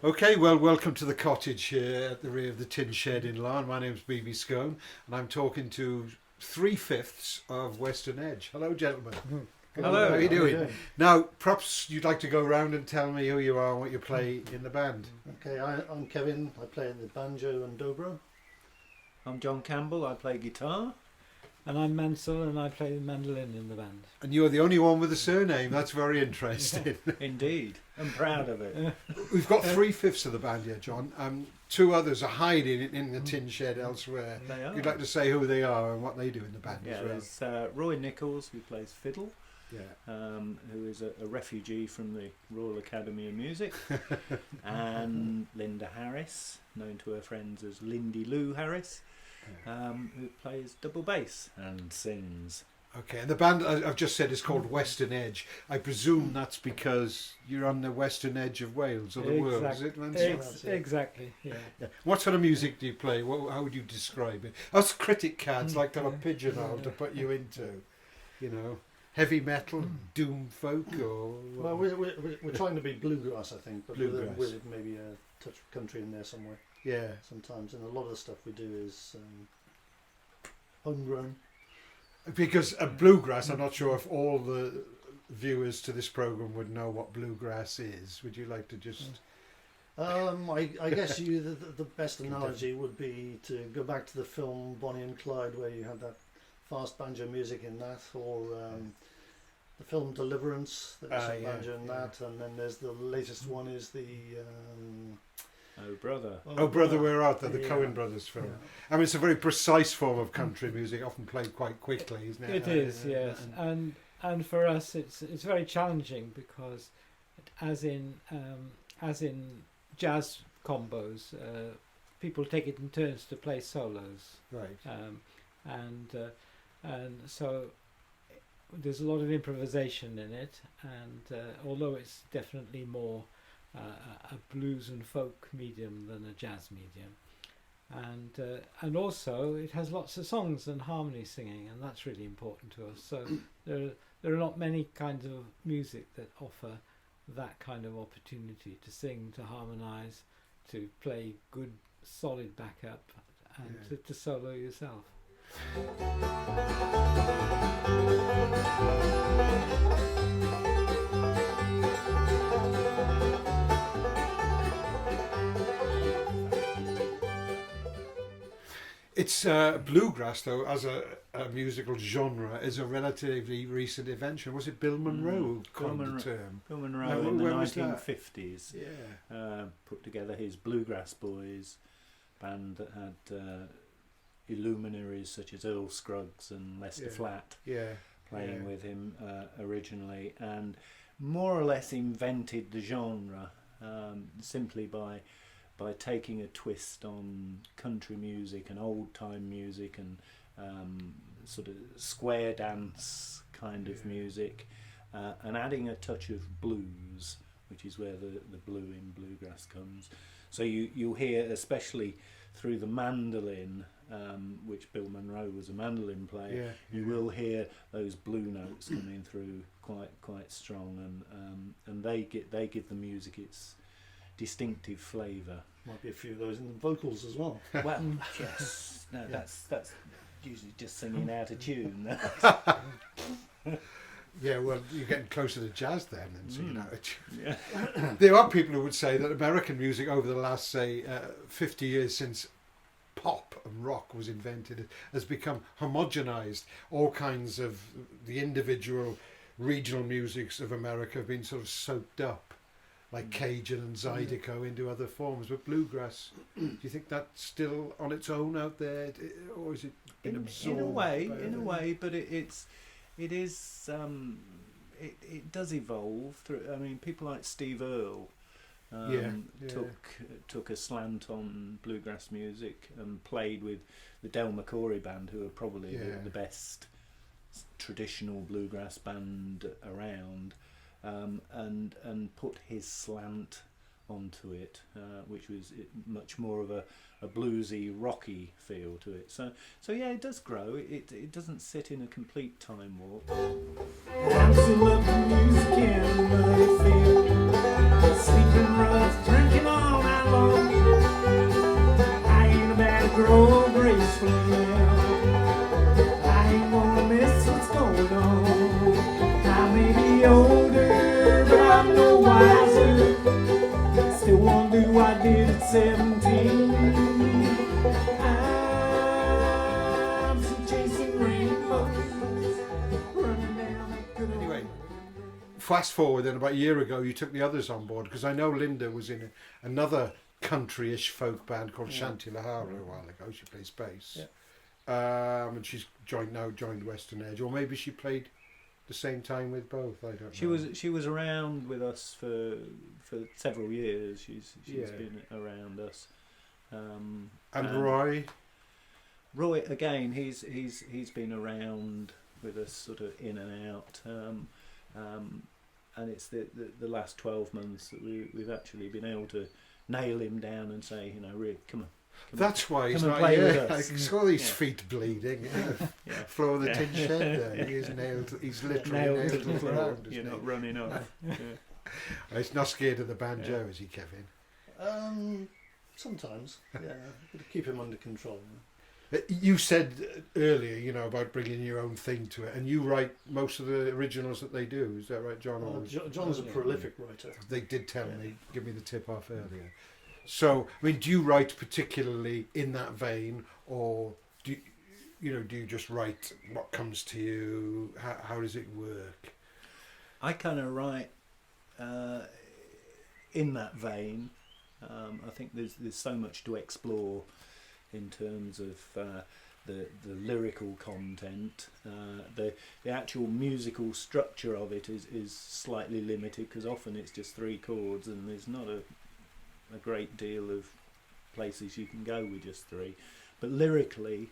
Okay, well, welcome to the cottage here at the rear of the tin shed in Larne. My name's BB Scone, and I'm talking to 3/5 of Western Edge. Hello, gentlemen. Hello. How are you doing? Now, perhaps you'd like to go around and tell me who you are and what you play in the band. Okay, I'm Kevin. I play the banjo and dobro. I'm John Campbell, I play guitar. And I'm Mansell and I play the mandolin in the band. And you're the only one with a surname. That's very interesting. Indeed, I'm proud of it. We've got 3/5 of the band here, John. Two others are hiding in the tin shed elsewhere. They are. You'd like to say who they are and what they do in the band Yeah, as well? there's Roy Nichols, who plays fiddle, Yeah. who is a refugee from the Royal Academy of Music, and Linda Harris, known to her friends as Lindy Lou Harris, who plays double bass and sings. Okay, and the band I've just said is called Western Edge. I presume that's because you're on the western edge of Wales or the world, is it, Mansell? Exactly, yeah. Yeah. What sort of music do you play? How would you describe it? Us critic cards like to have a pigeonhole to put you into, you know, heavy metal, doom folk, or... Well, we're trying to be bluegrass, I think, but Bluegrass. with maybe a touch of country in there somewhere. Yeah. Sometimes, and a lot of the stuff we do is homegrown. Because bluegrass, I'm not sure if all the viewers to this programme would know what bluegrass is. Would you like to just... I guess the best analogy would be to go back to the film Bonnie and Clyde, where you had that fast banjo music in that, or the film Deliverance, there's some banjo in that, and then there's the latest one is the Oh Brother. Oh Brother, Where Art Thou? The Yeah. Coen brothers film. Yeah. I mean, it's a very precise form of country music, often played quite quickly, isn't it? It is, yes. And for us it's very challenging because as in jazz combos, people take it in turns to play solos. Right. And so there's a lot of improvisation in it, and although it's definitely more a blues and folk medium than a jazz medium, and also it has lots of songs and harmony singing, and that's really important to us. So there are not many kinds of music that offer that kind of opportunity to sing, to harmonise, to play good solid backup, and to solo yourself. It's bluegrass, though, as a musical genre, is a relatively recent invention. Was it Bill Monroe who coined the term? Bill Monroe in the when was that? 1950s Yeah. put together his Bluegrass Boys band that had illuminaries such as Earl Scruggs and Lester Flatt playing with him originally, and more or less invented the genre simply by taking a twist on country music and old time music and sort of square dance kind of music, and adding a touch of blues, which is where the blue in bluegrass comes. So you'll hear, especially through the mandolin, which Bill Monroe was a mandolin player, you will hear those blue notes coming through quite strong, and they give the music its distinctive flavour. might be a few of those in the vocals as well. Well, yes, no, that's usually just singing out of tune. Yeah, well, you're getting closer to jazz then, and so you know. Yeah. There are people who would say that American music over the last, say, 50 years since pop and rock was invented has become homogenized. All kinds of the individual regional musics of America have been sort of soaked up, like Cajun and Zydeco, into other forms. But bluegrass, do you think that's still on its own out there, or is it been absorbed? In a way, but it does evolve through. I mean, people like Steve Earle took a slant on bluegrass music and played with the Del McCoury band, who are probably the best traditional bluegrass band around, and put his slant onto it, which was much more of a bluesy, rocky feel to it. So yeah, it does grow. It doesn't sit in a complete time warp. Sleeping rough, drinking on me older, but I'm no wiser. Still won't do what I did at 17. I'm still chasing rainbows, running down that good old Anyway, fast forward, then about a year ago, you took the others on board, because I know Linda was in another country-ish folk band called Shanti Lahara a while ago. She plays bass. And she's joined Western Edge, or maybe she played the same time with both. I don't know. She was around with us for several years. She's been around us. And Roy again, he's been around with us, sort of in and out. And it's the last 12 months that we've actually been able to nail him down and say, Rick, come on. That's why he's not here. I saw his feet bleeding. Floor of the tin shed there. He's literally nailed to the ground. You're not running off. He's not scared of the banjo, is he, Kevin? Sometimes, keep him under control. You said earlier, about bringing your own thing to it, and you write most of the originals that they do. Is that right, John? John's a prolific writer. They did tell me, give me the tip off earlier. So, I mean, do you write particularly in that vein, or do you just write what comes to you? How does it work? I kind of write in that vein. I think there's so much to explore in terms of the lyrical content. The actual musical structure of it is slightly limited, because often it's just 3 chords and there's not a great deal of places you can go with just 3. But lyrically,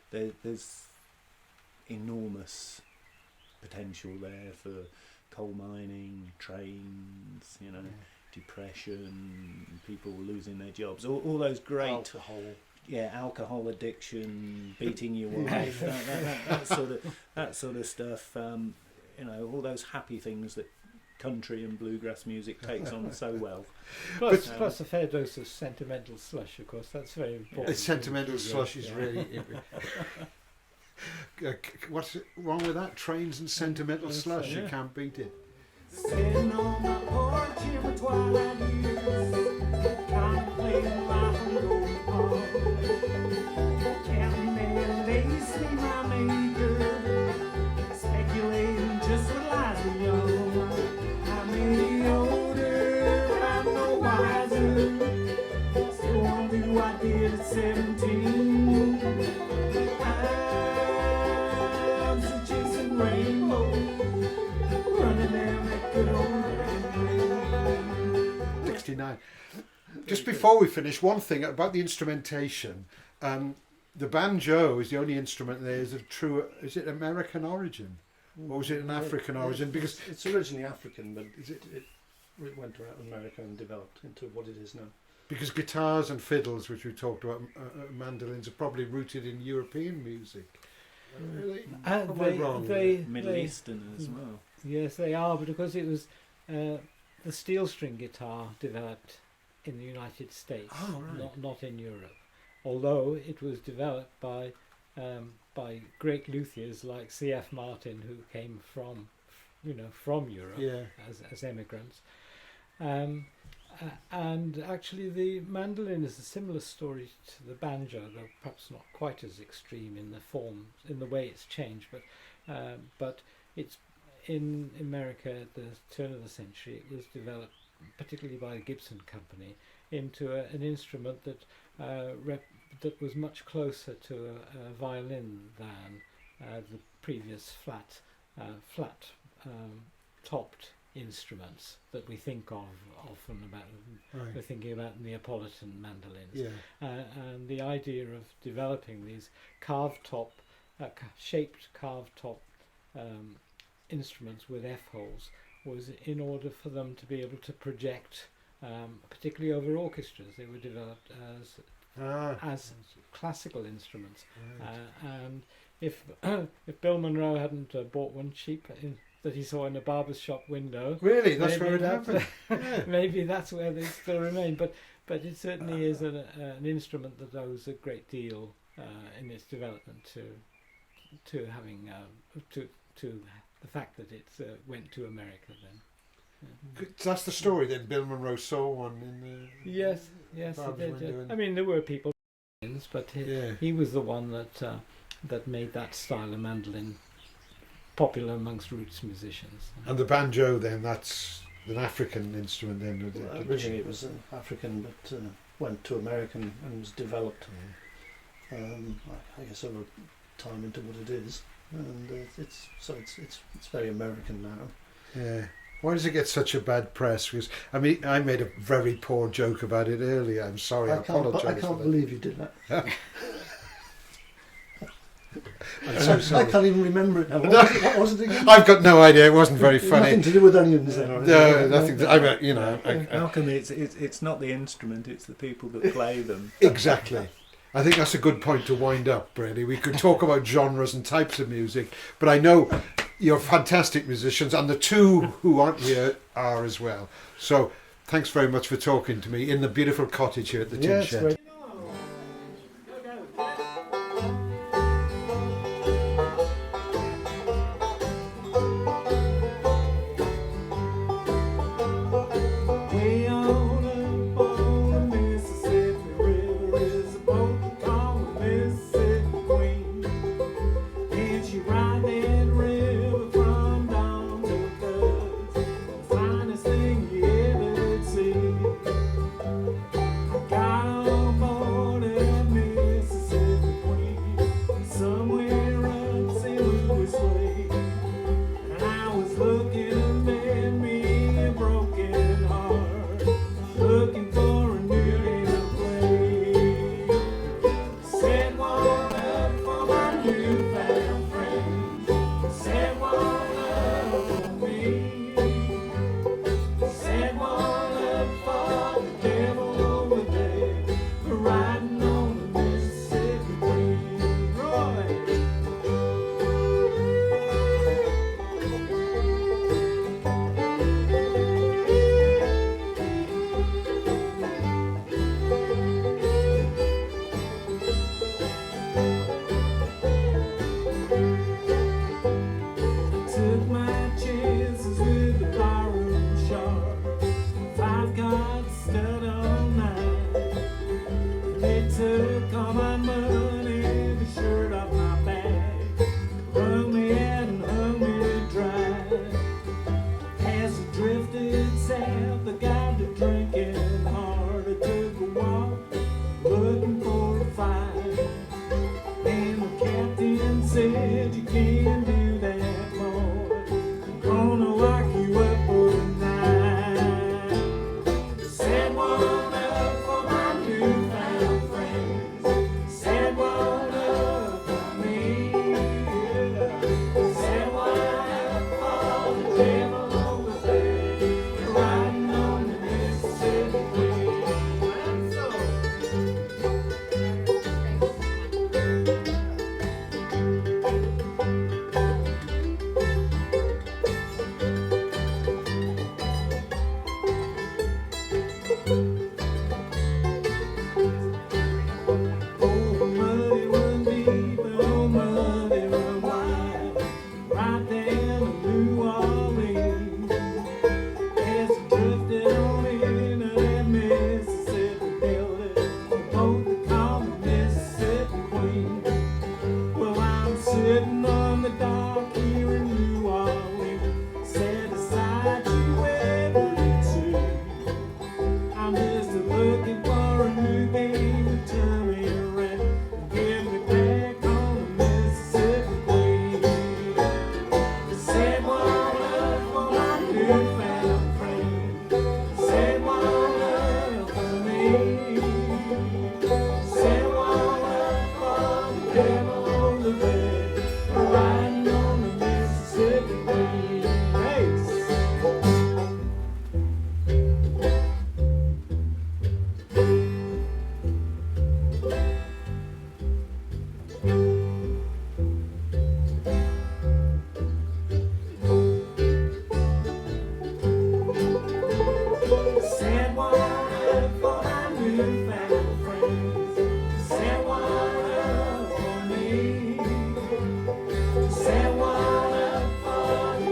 there's enormous potential there for coal mining, trains, depression, people losing their jobs, all those great alcohol addiction, beating your wife, that sort of stuff. All those happy things that country and bluegrass music takes on so well. Plus a fair dose of sentimental slush, of course. That's very important. Sentimental slush is really... What's wrong with that? Trains and sentimental slush, you can't beat it. Sitting on my porch in the twilight years, contemplating life on Golden Pond, counting their days, see my maker, speculating just what lies beyond. I may be older, but I'm no wiser, still won't do what I did at 17. I'm still chasing rainbows, running down that good old 69. Just before we finish, one thing about the instrumentation. The banjo is the only instrument there is of true... Is it American origin? Or was it an African origin? Because it's originally African, but it went to America and developed into what it is now. Because guitars and fiddles, which we talked about, mandolins, are probably rooted in European music. Really? Wrong. Middle Eastern as well. Yes, they are, but because it was the steel string guitar developed in the United States, not in Europe. Although it was developed by great luthiers like C.F. Martin, who came from Europe as emigrants. And actually the mandolin is a similar story to the banjo, though perhaps not quite as extreme in the form, in the way it's changed, but it's in America at the turn of the century. It was developed particularly by the Gibson Company into an instrument that that was much closer to a violin than the previous flat topped instruments that we think of often about. We're thinking about Neapolitan mandolins, and the idea of developing these shaped carved top instruments with F-holes was in order for them to be able to project, particularly over orchestras. They were developed as classical instruments, and if Bill Monroe hadn't bought one cheap that he saw in a barber's shop window, really, that's where it happened. Maybe that's where they still remain. But it certainly is an instrument that owes a great deal in its development to having to the fact that it went to America then. That's the story then. Bill Monroe saw one in the. Yes, he did. I mean, there were people, but he was the one that made that style of mandolin popular amongst roots musicians. And the banjo then, that's an African instrument then. Well, originally it was African, but went to American and was developed. I guess over time into what it is, and it's very American now. Yeah. Why does it get such a bad press? Because I mean, I made a very poor joke about it earlier. I'm sorry. I apologise. I can't believe you did that. I'm so sorry. I can't even remember it now. What was it again? I've got no idea. It wasn't very funny. Nothing to do with onions then. No, nothing. You know. Malcolm, it's not the instrument; it's the people that play them. Exactly. I think that's a good point to wind up, really. We could talk about genres and types of music, but I know you're fantastic musicians, and the two who aren't here are as well. So thanks very much for talking to me in the beautiful cottage here at the Tin Shed. Great. Got 'em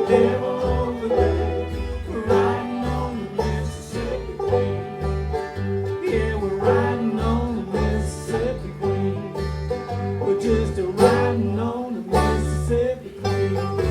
devil over there, riding on the Mississippi Queen. Yeah, we're riding on the Mississippi Queen. We're just a riding on the Mississippi Queen.